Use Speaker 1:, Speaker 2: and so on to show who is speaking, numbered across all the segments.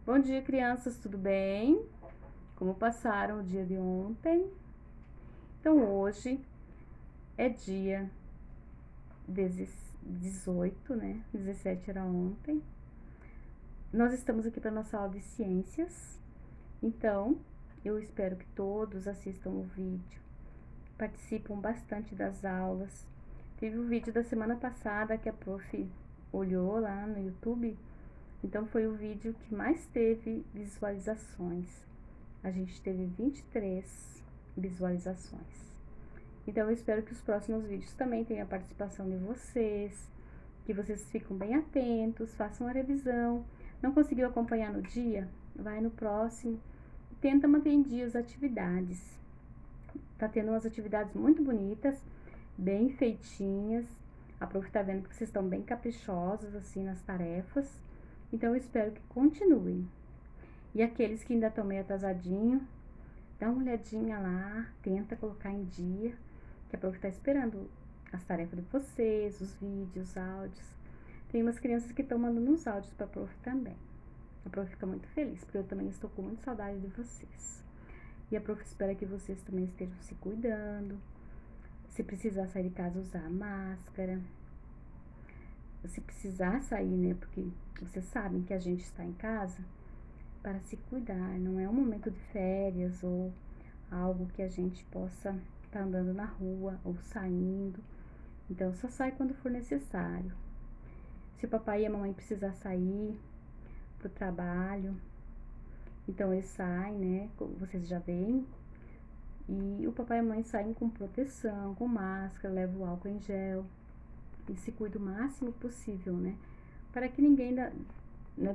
Speaker 1: Bom dia, crianças, tudo bem? Como passaram o dia de ontem? Então, hoje é dia 18, né? 17 era ontem. Nós estamos aqui para nossa aula de ciências. Então, eu espero que todos assistam o vídeo, participam bastante das aulas. Teve o vídeo da semana passada que a prof olhou lá no YouTube. Então, foi o vídeo que mais teve visualizações. A gente teve 23 visualizações. Então, eu espero que os próximos vídeos também tenham a participação de vocês, que vocês fiquem bem atentos, façam a revisão. Não conseguiu acompanhar no dia? Vai no próximo. Tenta manter em dia as atividades. Tá tendo umas atividades muito bonitas, bem feitinhas. A prof tá vendo que vocês estão bem caprichosos, assim, nas tarefas. Então, eu espero que continuem. E aqueles que ainda estão meio atrasadinho, dá uma olhadinha lá, tenta colocar em dia, que a prof está esperando as tarefas de vocês, os vídeos, os áudios. Tem umas crianças que estão mandando uns áudios para a prof também. A prof fica muito feliz, porque eu também estou com muita saudade de vocês. E a prof espera que vocês também estejam se cuidando. Se precisar sair de casa, usar a máscara. Se precisar sair, né, porque vocês sabem que a gente está em casa para se cuidar, não é um momento de férias ou algo que a gente possa estar andando na rua ou saindo. Então, só sai quando for necessário. Se o papai e a mamãe precisar sair pro trabalho, então eles saem, né? Vocês já veem. E o papai e a mãe saem com proteção, com máscara, levam o álcool em gel e se cuida o máximo possível, né? Para que ninguém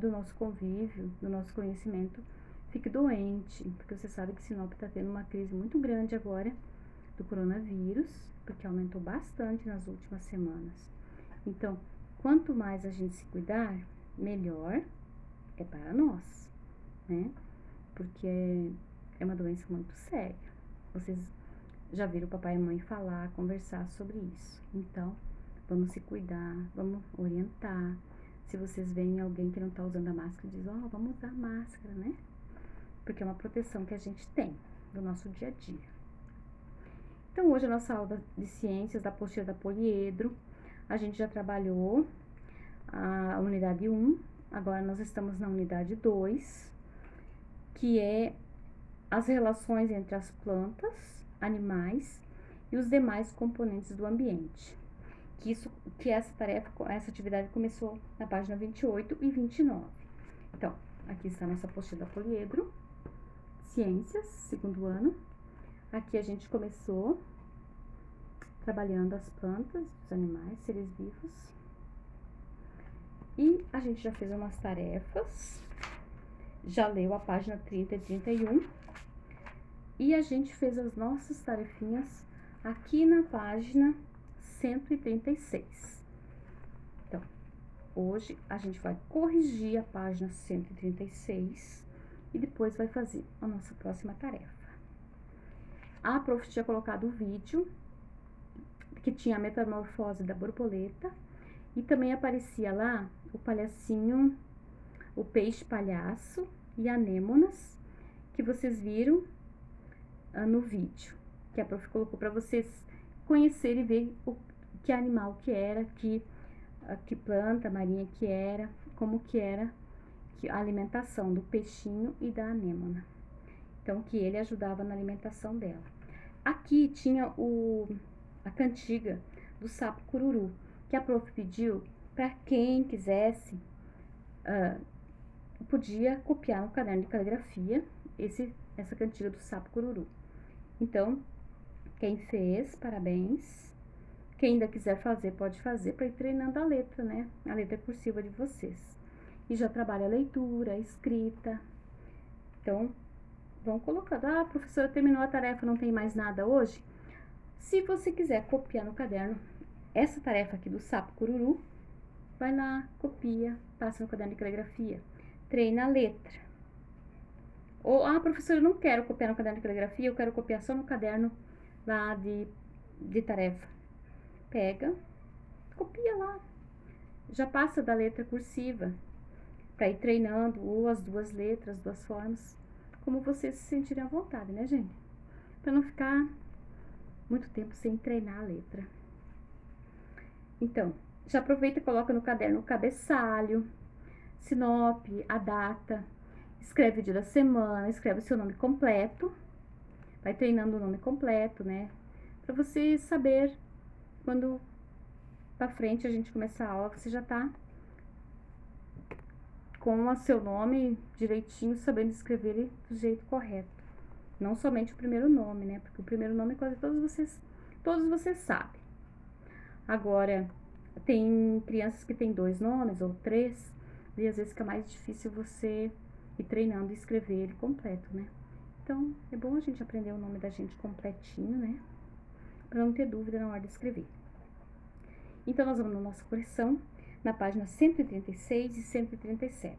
Speaker 1: do nosso convívio, do nosso conhecimento, fique doente, porque você sabe que Sinop está tendo uma crise muito grande agora do coronavírus, porque aumentou bastante nas últimas semanas. Então, quanto mais a gente se cuidar, melhor é para nós, né? Porque é uma doença muito séria. Vocês já viram o papai e a mãe falar, conversar sobre isso. Então, vamos se cuidar, vamos orientar. Se vocês veem alguém que não tá usando a máscara, diz, vamos usar a máscara, né? Porque é uma proteção que a gente tem do nosso dia a dia. Então, hoje a nossa aula de ciências da apostila da poliedro, a gente já trabalhou a unidade 1, agora nós estamos na unidade 2, que é as relações entre as plantas, animais e os demais componentes do ambiente. Que essa tarefa, essa atividade começou na página 28 e 29. Então, aqui está a nossa apostila da poliedro, ciências, segundo ano. Aqui a gente começou trabalhando as plantas, os animais, seres vivos. E a gente já fez umas tarefas, já leu a página 30 e 31. E a gente fez as nossas tarefinhas aqui na página 136. Então, hoje a gente vai corrigir a página 136 e depois vai fazer a nossa próxima tarefa. A prof tinha colocado o vídeo que tinha a metamorfose da borboleta e também aparecia lá o palhacinho, o peixe palhaço e anêmonas que vocês viram no vídeo, que a prof colocou para vocês conhecerem e ver que animal que era, que planta marinha que era, como que era a alimentação do peixinho e da anêmona. Então, que ele ajudava na alimentação dela. Aqui tinha a cantiga do sapo cururu, que a prof pediu para quem quisesse, podia copiar no caderno de caligrafia essa cantiga do sapo cururu. Então, quem fez, parabéns. Quem ainda quiser fazer, pode fazer para ir treinando a letra, né? A letra cursiva de vocês. E já trabalha a leitura, a escrita. Então, vão colocando. Ah, a professora terminou a tarefa, não tem mais nada hoje? Se você quiser copiar no caderno essa tarefa aqui do sapo cururu, vai lá, copia, passa no caderno de caligrafia. Treina a letra. Ou, professora, eu não quero copiar no caderno de caligrafia, eu quero copiar só no caderno lá de tarefa. Pega, copia lá. Já passa da letra cursiva. para ir treinando ou as duas letras, duas formas, como vocês se sentirem à vontade, né, gente? Para não ficar muito tempo sem treinar a letra. Então, já aproveita e coloca no caderno o cabeçalho, Sinop, a data, escreve o dia da semana, escreve o seu nome completo, vai treinando o nome completo, né? Para você saber quando pra frente a gente começar a aula, você já tá com o seu nome direitinho, sabendo escrever ele do jeito correto. Não somente o primeiro nome, né? Porque o primeiro nome quase todos vocês sabem. Agora, tem crianças que têm 2 nomes ou 3, e às vezes fica mais difícil você ir treinando e escrever ele completo, né? Então, é bom a gente aprender o nome da gente completinho, né? Pra não ter dúvida na hora de escrever. Então, nós vamos na nossa correção, na página 136 e 137.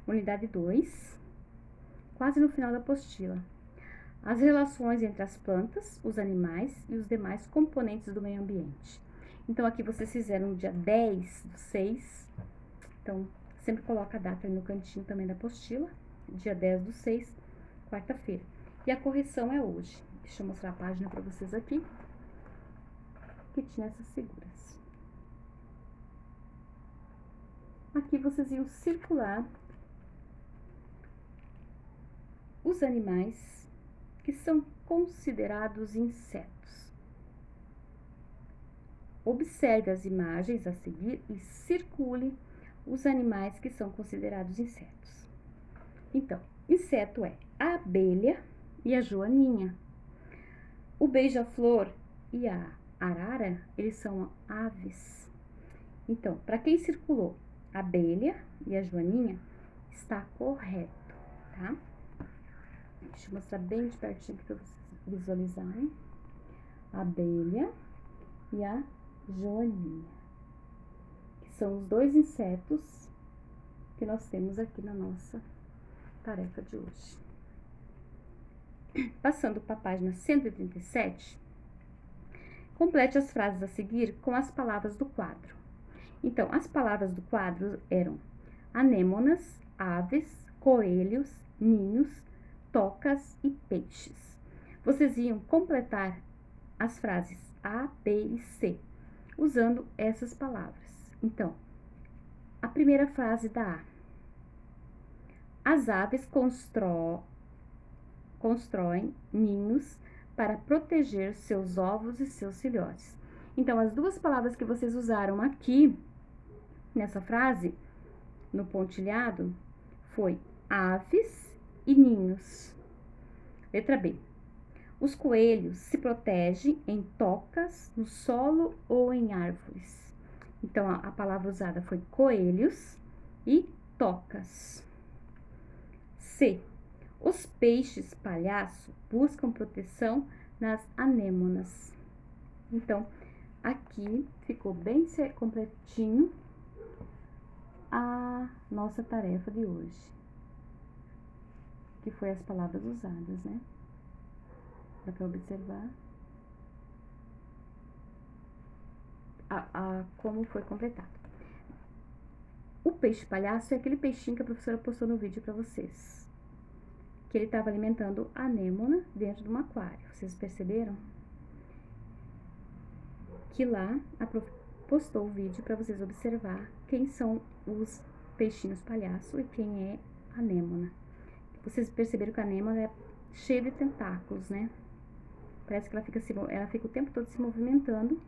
Speaker 1: Unidade 2, quase no final da apostila. As relações entre as plantas, os animais e os demais componentes do meio ambiente. Então, aqui vocês fizeram no dia 10/6. Então, sempre coloca a data ali no cantinho também da apostila. Dia 10/6, quarta-feira. E a correção é hoje. Deixa eu mostrar a página para vocês aqui. Que tinha essas figuras. Aqui vocês iam circular os animais que são considerados insetos. Observe as imagens a seguir e circule os animais que são considerados insetos. Então, inseto é a abelha e a joaninha. O beija-flor e a arara, eles são aves. Então, para quem circulou a abelha e a joaninha, está correto, tá? Deixa eu mostrar bem de pertinho aqui para vocês visualizarem. A abelha e a joaninha, que são os 2 insetos que nós temos aqui na nossa tarefa de hoje. Passando para a página 137, complete as frases a seguir com as palavras do quadro. Então, as palavras do quadro eram anêmonas, aves, coelhos, ninhos, tocas e peixes. Vocês iam completar as frases A, B e C, usando essas palavras. Então, a primeira frase da A. As aves constroem ninhos para proteger seus ovos e seus filhotes. Então, as 2 palavras que vocês usaram aqui, nessa frase, no pontilhado, foi aves e ninhos. Letra B. Os coelhos se protegem em tocas, no solo ou em árvores. Então, a palavra usada foi coelhos e tocas. C. Os peixes palhaço buscam proteção nas anêmonas. Então, aqui ficou bem completinho a nossa tarefa de hoje, que foi as palavras usadas, né? Dá para observar como foi completado. O peixe palhaço é aquele peixinho que a professora postou no vídeo para vocês, que ele estava alimentando a anêmona dentro de um aquário. Vocês perceberam? Que lá a prof postou o vídeo para vocês observar quem são os peixinhos palhaço e quem é a anêmona. Vocês perceberam que a anêmona é cheia de tentáculos, né? Parece que ela fica o tempo todo se movimentando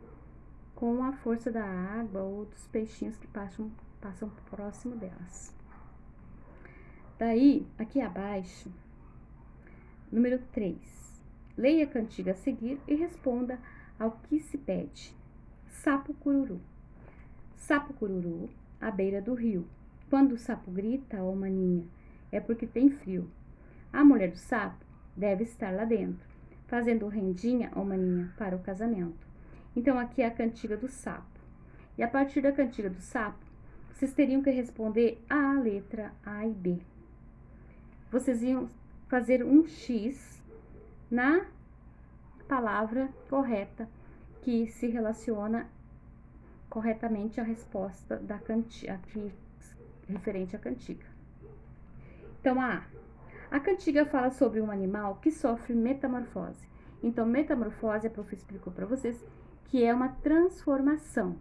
Speaker 1: com a força da água ou dos peixinhos que passam próximo delas. Daí, aqui abaixo, número 3. Leia a cantiga a seguir e responda ao que se pede. Sapo cururu. Sapo cururu, à beira do rio. Quando o sapo grita, ó maninha, é porque tem frio. A mulher do sapo deve estar lá dentro, fazendo rendinha, ó maninha, para o casamento. Então, aqui é a cantiga do sapo. E a partir da cantiga do sapo, vocês teriam que responder a letra A e B. Vocês iam fazer um X na palavra correta, que se relaciona corretamente à resposta da cantiga, referente à cantiga. Então, a cantiga fala sobre um animal que sofre metamorfose. Então, metamorfose, a prof explicou para vocês, que é uma transformação.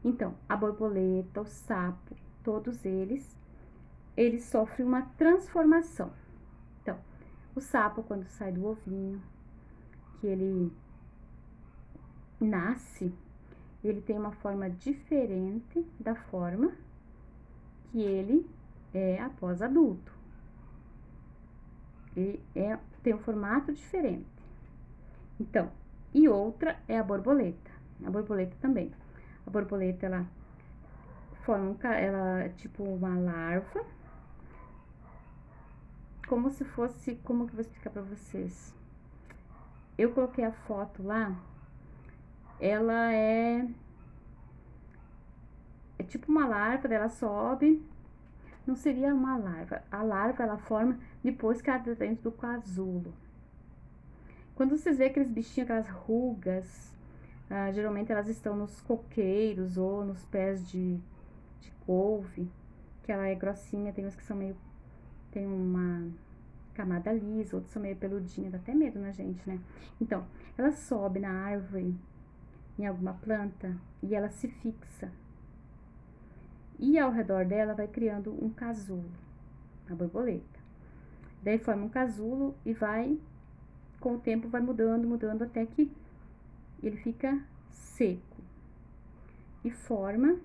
Speaker 1: Então, a borboleta, o sapo, todos eles sofrem uma transformação. Então, o sapo, quando sai do ovinho, que ele nasce, ele tem uma forma diferente da forma que ele é após adulto. Ele tem um formato diferente. Então, e outra é a borboleta. A borboleta também. A borboleta, ela forma ela é tipo uma larva, como se fosse, como que eu vou explicar para vocês? Eu coloquei a foto lá, ela é tipo uma larva, ela sobe, não seria uma larva. A larva, ela forma depois que ela tá dentro do casulo. Quando vocês vê aqueles bichinhos, aquelas rugas, geralmente elas estão nos coqueiros ou nos pés de couve, que ela é grossinha, tem uns que são meio, tem uma camada lisa, outros são meio peludinha, dá até medo na gente, né? Então, ela sobe na árvore, em alguma planta, e ela se fixa. E ao redor dela vai criando um casulo, a borboleta. Daí forma um casulo e vai, com o tempo, vai mudando, mudando, até que ele fica seco. E forma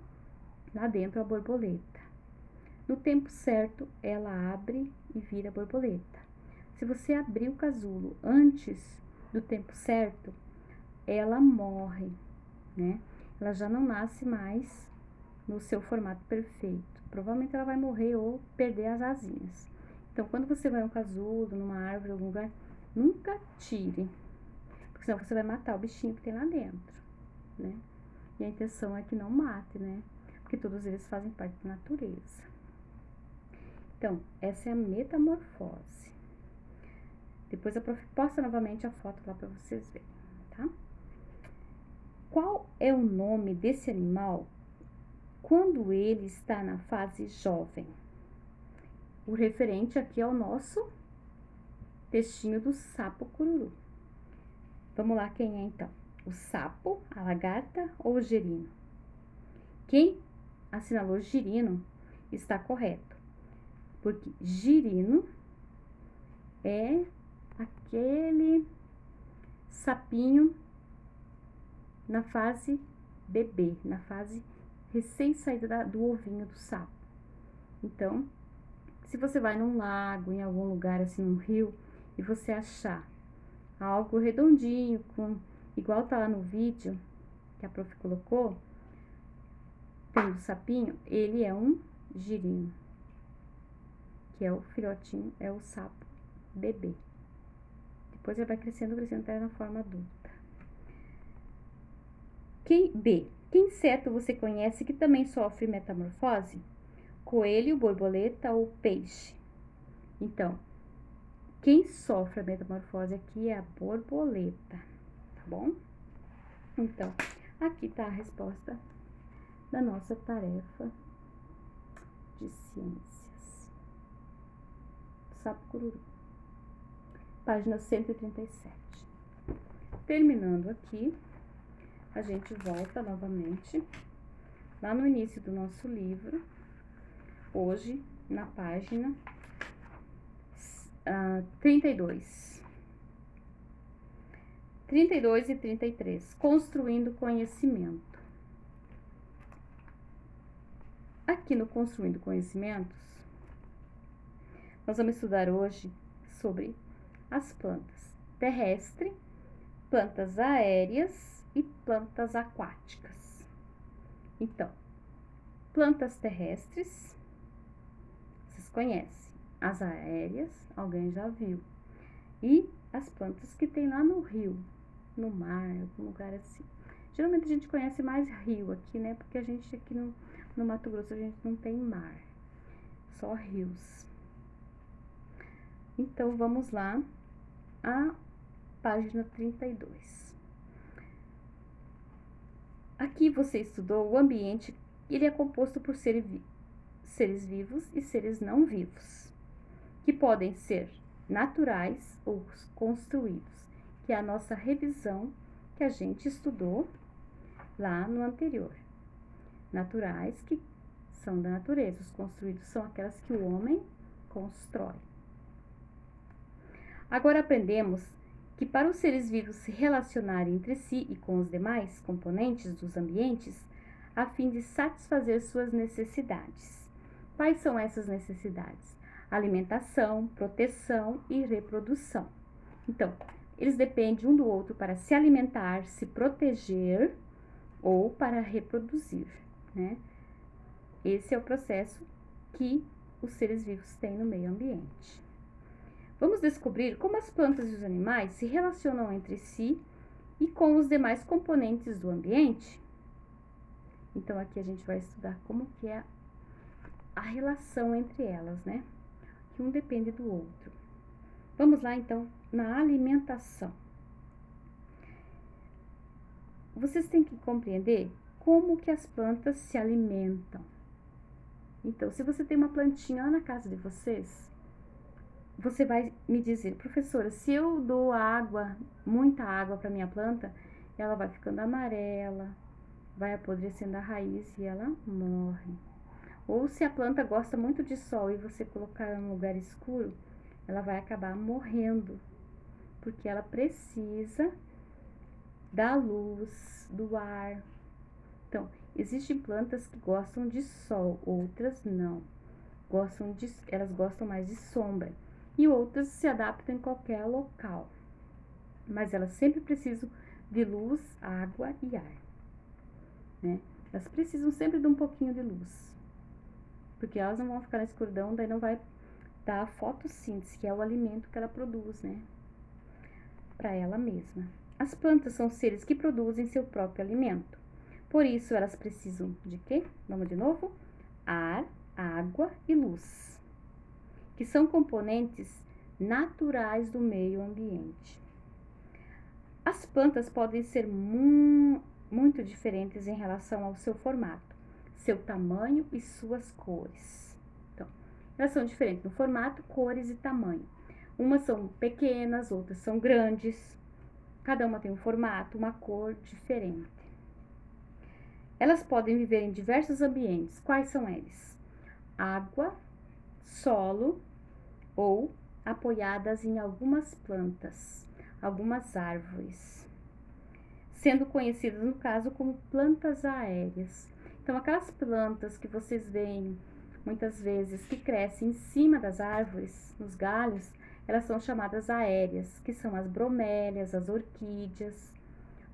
Speaker 1: lá dentro a borboleta. No tempo certo, ela abre e vira borboleta. Se você abrir o casulo antes do tempo certo, ela morre, né? Ela já não nasce mais no seu formato perfeito. Provavelmente ela vai morrer ou perder as asinhas. Então, quando você vai em um casulo, numa árvore, em algum lugar, nunca tire, porque senão você vai matar o bichinho que tem lá dentro, né? E a intenção é que não mate, né? Porque todos eles fazem parte da natureza. Então, essa é a metamorfose. Depois a prof posta novamente a foto lá para vocês verem, tá? Qual é o nome desse animal quando ele está na fase jovem? O referente aqui é o nosso textinho do sapo cururu. Vamos lá, quem é então? O sapo, a lagarta ou o girino? Quem assinalou girino está correto, porque girino é aquele sapinho na fase bebê, na fase recém-saída do ovinho do sapo. Então, se você vai num lago, em algum lugar assim, num rio, e você achar algo redondinho, igual tá lá no vídeo que a prof colocou, tem o sapinho, ele é um girino, que é o filhotinho, é o sapo bebê. Depois ele vai crescendo, crescendo até na forma adulta. B. Que inseto você conhece que também sofre metamorfose? Coelho, borboleta ou peixe? Então, quem sofre a metamorfose aqui é a borboleta, tá bom? Então, aqui tá a resposta da nossa tarefa de ciências. Sapo cururu. Página 137. Terminando aqui, a gente volta novamente lá no início do nosso livro, hoje na página 32. 32 e 33, construindo conhecimento. Aqui no Construindo Conhecimentos, nós vamos estudar hoje sobre as plantas terrestres, plantas aéreas e plantas aquáticas. Então, plantas terrestres, vocês conhecem. As aéreas, alguém já viu. E as plantas que tem lá no rio, no mar, algum lugar assim. Geralmente a gente conhece mais rio aqui, né? Porque a gente aqui no Mato Grosso a gente não tem mar, só rios. Então, vamos lá à página 32. Aqui você estudou o ambiente, ele é composto por seres vivos e seres não vivos, que podem ser naturais ou construídos, que é a nossa revisão que a gente estudou lá no anterior. Naturais, que são da natureza, os construídos são aquelas que o homem constrói. Agora aprendemos que para os seres vivos se relacionarem entre si e com os demais componentes dos ambientes, a fim de satisfazer suas necessidades. Quais são essas necessidades? Alimentação, proteção e reprodução. Então, eles dependem um do outro para se alimentar, se proteger ou para reproduzir, né? Esse é o processo que os seres vivos têm no meio ambiente. Vamos descobrir como as plantas e os animais se relacionam entre si e com os demais componentes do ambiente. Então, aqui a gente vai estudar como que é a relação entre elas, né? Que um depende do outro. Vamos lá, então, na alimentação. Vocês têm que compreender como que as plantas se alimentam. Então, se você tem uma plantinha lá na casa de vocês, você vai me dizer, professora, se eu dou água, muita água para minha planta, ela vai ficando amarela, vai apodrecendo a raiz e ela morre. Ou se a planta gosta muito de sol e você colocar ela num lugar escuro, ela vai acabar morrendo, porque ela precisa da luz, do ar. Então, existem plantas que gostam de sol, outras não. Elas gostam mais de sombra. E outras se adaptam em qualquer local. Mas elas sempre precisam de luz, água e ar, né? Elas precisam sempre de um pouquinho de luz. Porque elas não vão ficar na escuridão, daí não vai dar a fotossíntese, que é o alimento que ela produz, né? Para ela mesma. As plantas são seres que produzem seu próprio alimento. Por isso, elas precisam de quê? Vamos de novo? Ar, água e luz, que são componentes naturais do meio ambiente. As plantas podem ser muito diferentes em relação ao seu formato, seu tamanho e suas cores. Então, elas são diferentes no formato, cores e tamanho. Umas são pequenas, outras são grandes. Cada uma tem um formato, uma cor diferente. Elas podem viver em diversos ambientes. Quais são eles? Água, solo ou apoiadas em algumas plantas, algumas árvores, sendo conhecidas no caso como plantas aéreas. Então, aquelas plantas que vocês veem muitas vezes que crescem em cima das árvores, nos galhos, elas são chamadas aéreas, que são as bromélias, as orquídeas,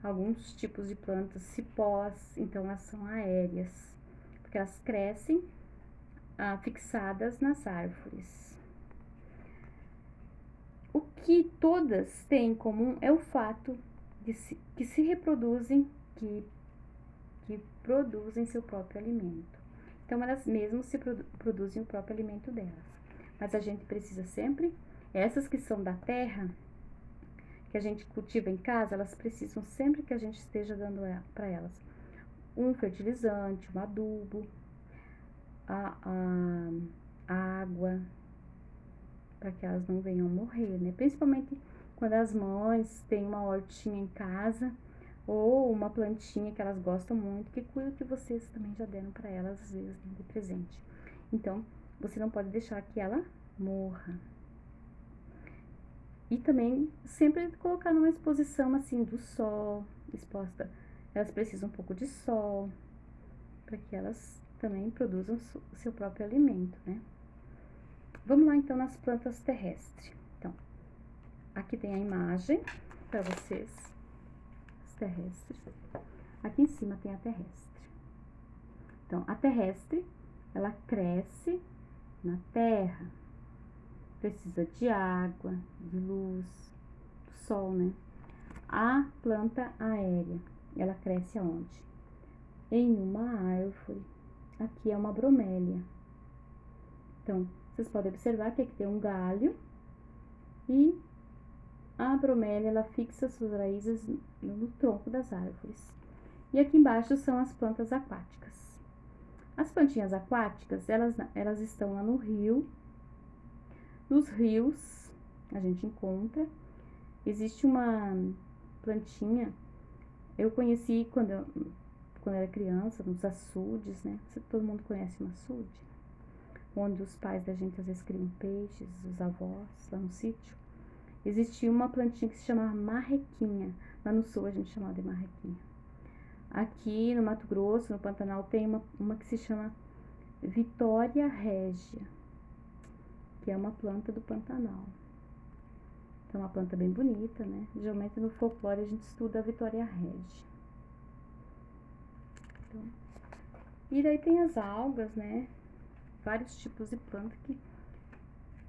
Speaker 1: alguns tipos de plantas, cipós, então elas são aéreas, porque elas crescem fixadas nas árvores. O que todas têm em comum é o fato de que se reproduzem, que produzem seu próprio alimento. Então, elas mesmas produzem o próprio alimento delas. Mas a gente precisa sempre, essas que são da terra, que a gente cultiva em casa, elas precisam sempre que a gente esteja dando para elas um fertilizante, um adubo, a água, para que elas não venham morrer, né? Principalmente quando as mães têm uma hortinha em casa ou uma plantinha que elas gostam muito, que cuida que vocês também já deram para elas, às vezes, de presente. Então, você não pode deixar que ela morra. E também sempre colocar numa exposição assim do sol, exposta. Elas precisam um pouco de sol, para que elas também produzam o seu próprio alimento, né? Vamos lá então nas plantas terrestres. Então, aqui tem a imagem para vocês, as terrestres. Aqui em cima tem a terrestre. Então, a terrestre, ela cresce na terra, precisa de água, de luz, do sol, né? A planta aérea, ela cresce aonde? Em uma árvore. Aqui é uma bromélia. Então, vocês podem observar que aqui tem um galho e a bromélia, ela fixa suas raízes no tronco das árvores. E aqui embaixo são as plantas aquáticas. As plantinhas aquáticas, elas estão lá no rio. Nos rios, a gente encontra. Existe uma plantinha, eu conheci quando eu era criança, nos açudes, né? Todo mundo conhece um açude, onde os pais da gente às vezes criam peixes, os avós, lá no sítio. Existia uma plantinha que se chamava marrequinha. Lá no sul a gente chamava de marrequinha. Aqui no Mato Grosso, no Pantanal, tem uma que se chama Vitória Régia, que é uma planta do Pantanal. Então, é uma planta bem bonita, né? Geralmente no folclore a gente estuda a Vitória Régia. Então, e daí tem as algas, né? Vários tipos de planta que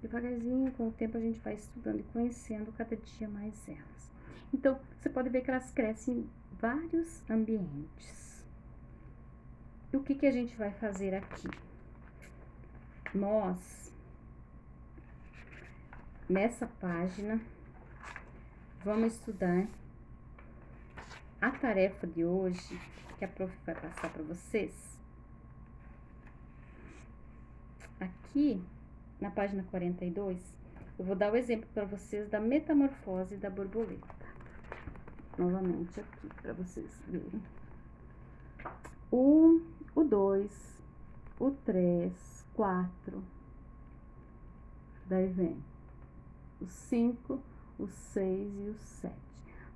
Speaker 1: devagarzinho, com o tempo, a gente vai estudando e conhecendo cada dia mais elas. Então, você pode ver que elas crescem em vários ambientes. E o que a gente vai fazer aqui? Nós, nessa página, vamos estudar a tarefa de hoje, que a prof vai passar para vocês. Aqui, na página 42, eu vou dar o exemplo para vocês da metamorfose da borboleta. Novamente aqui, para vocês verem. O 2, o 3, 4. Daí vem o 5, o 6 e o 7.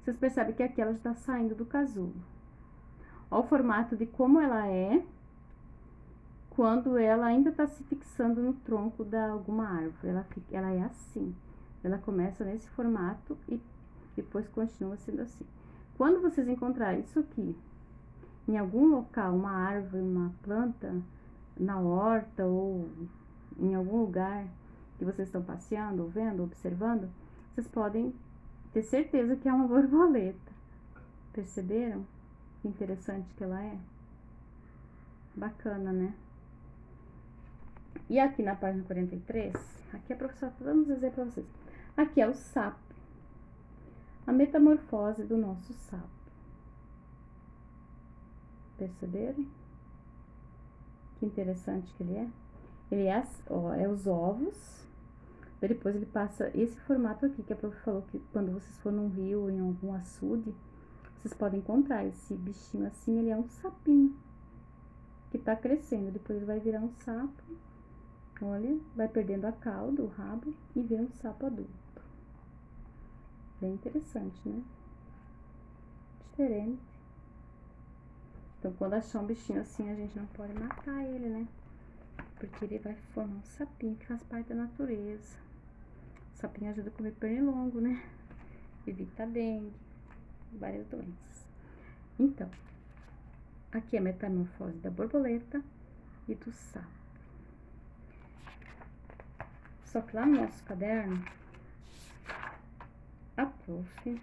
Speaker 1: Vocês percebem que aqui ela já está saindo do casulo. Olha o formato de como ela é quando ela ainda está se fixando no tronco de alguma árvore. Ela é assim. Ela começa nesse formato e depois continua sendo assim. Quando vocês encontrarem isso aqui, em algum local, uma árvore, uma planta, na horta ou em algum lugar que vocês estão passeando, ou vendo, observando, vocês podem ter certeza que é uma borboleta. Perceberam? Que interessante que ela é. Bacana, né? E aqui na página 43, aqui a professora tá dando uns exemplos para vocês. Aqui é o sapo. A metamorfose do nosso sapo. Perceberam? Que interessante que ele é. Ele é, ó, é os ovos. Depois ele passa esse formato aqui, que a prof falou que quando vocês for num rio ou em algum açude, vocês podem encontrar esse bichinho assim, ele é um sapinho que tá crescendo. Depois ele vai virar um sapo. Olha, vai perdendo a cauda, o rabo, e vira um sapo adulto. Bem interessante, né? Diferente. Então, quando achar um bichinho assim, a gente não pode matar ele, né? Porque ele vai formar um sapinho que faz parte da natureza. O sapinho ajuda a comer pernilongo, né? Evita dengue, várias doenças. Então, aqui é a metamorfose da borboleta e do sapo. Só que lá no nosso caderno, a prof